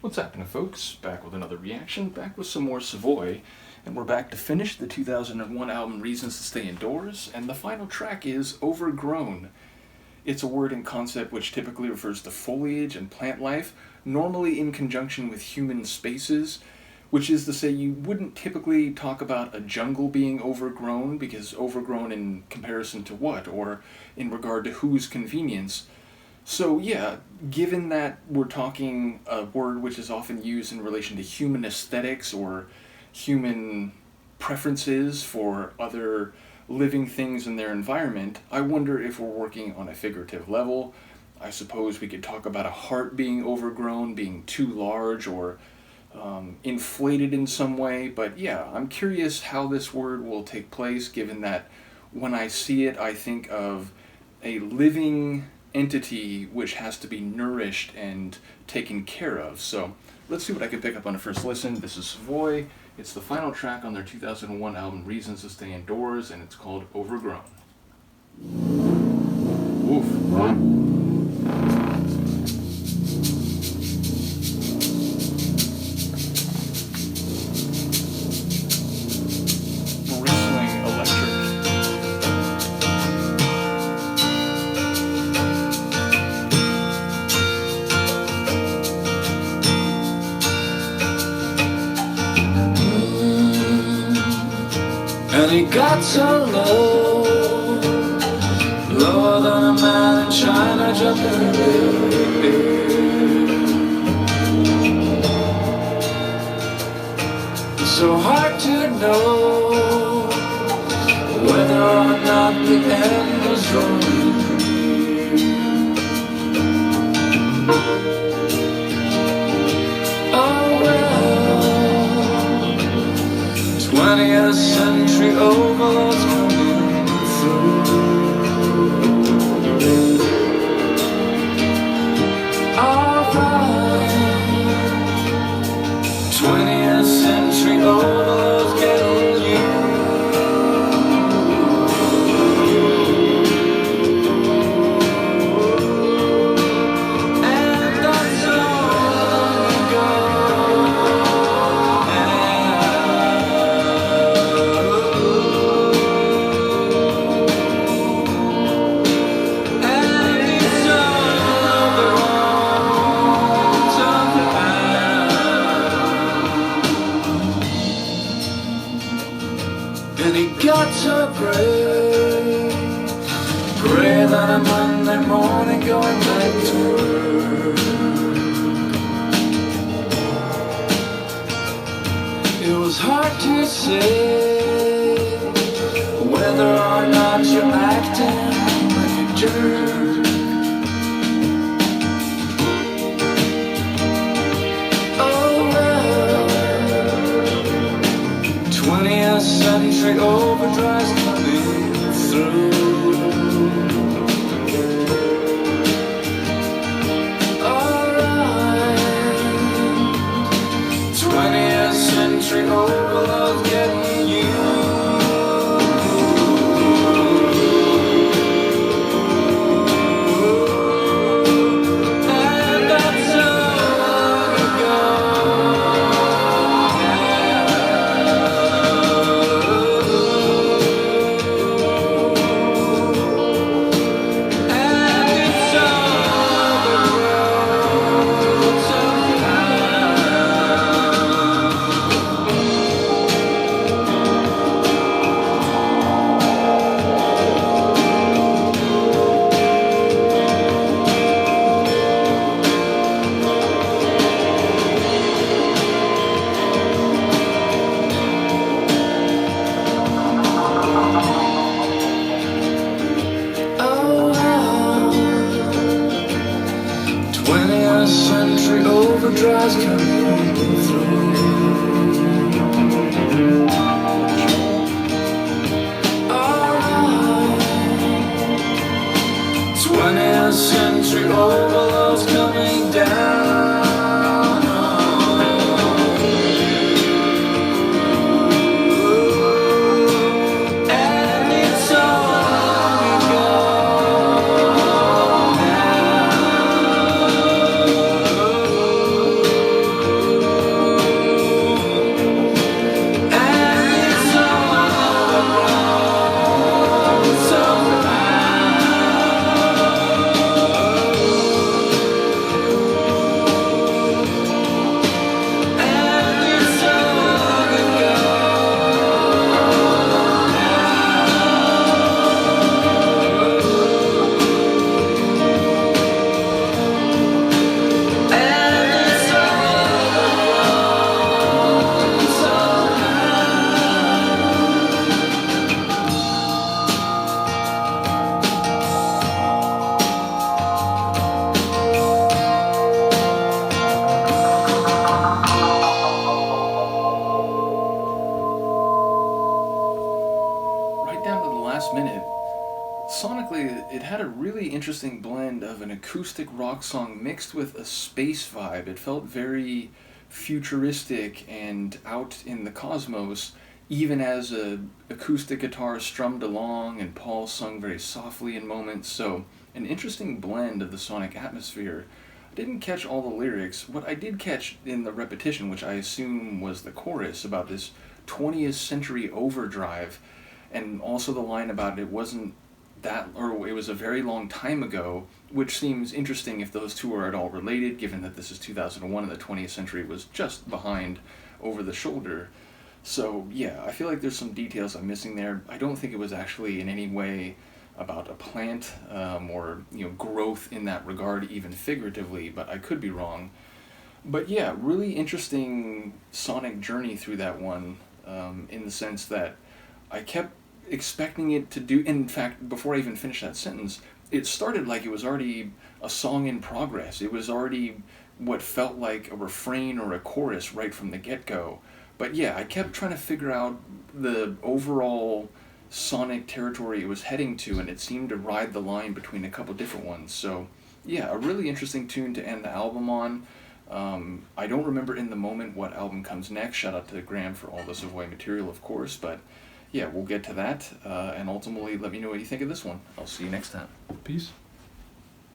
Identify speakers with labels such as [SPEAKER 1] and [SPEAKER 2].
[SPEAKER 1] What's happening, folks? Back with another reaction, back with some more Savoy, and we're back to finish the 2001 album Reasons to Stay Indoors, and the final track is Overgrown. It's a word and concept which typically refers to foliage and plant life, normally in conjunction with human spaces, which is to say you wouldn't typically talk about a jungle being overgrown, because overgrown in comparison to what, or in regard to whose convenience. So yeah, given that we're talking a word which is often used in relation to human aesthetics or human preferences for other living things in their environment, I wonder if we're working on a figurative level. I suppose we could talk about a heart being overgrown, being too large, or inflated in some way, but yeah, I'm curious how this word will take place, given that when I see it, I think of a living entity which has to be nourished and taken care of. So let's see what I can pick up on a first listen. This is Savoy. It's the final track on their 2001 album Reasons to Stay Indoors, and it's called Overgrown. Oof.
[SPEAKER 2] And he got so low, lower than a man in China jumping in the air. It's so hard to know whether or not the end was drawing. Oh well, 20th century overlords coming through. Alright, 20th century overlords getting you. And that's all we got. And he got so gray, gray than a Monday morning going back to work. It was hard to say whether or not you're acting like a jerk. Oh well, 20th century overdrive's coming through. Alright, 20th century overload's getting you. And that's all we got. Century overdrive's coming through. Alright, 20th century overload's coming down. And it's all we got.
[SPEAKER 1] interesting blend of an acoustic rock song mixed with a space vibe. It felt very futuristic and out in the cosmos, even as a acoustic guitar strummed along and Paul sung very softly in moments. So an interesting blend of the sonic atmosphere. I didn't catch all the lyrics. What I did catch in the repetition, which I assume was the chorus about this 20th century overdrive, and also the line about it wasn't that, or it was a very long time ago, which seems interesting if those two are at all related, given that this is 2001 and the 20th century was just behind over the shoulder. So yeah, I feel like there's some details I'm missing there. I don't think it was actually in any way about a plant, or growth in that regard, even figuratively, but I could be wrong. But yeah, really interesting sonic journey through that one, in the sense that I kept expecting it to do. In fact, before I even finished that sentence, it started like it was already a song in progress. It was already what felt like a refrain or a chorus right from the get-go. But yeah, I kept trying to figure out the overall sonic territory it was heading to, and it seemed to ride the line between a couple different ones. So yeah, a really interesting tune to end the album on. I don't remember in the moment what album comes next. Shout out to Graham for all the Savoy material, of course, but yeah, we'll get to that, and ultimately let me know what you think of this one. I'll see you next time.
[SPEAKER 3] Peace.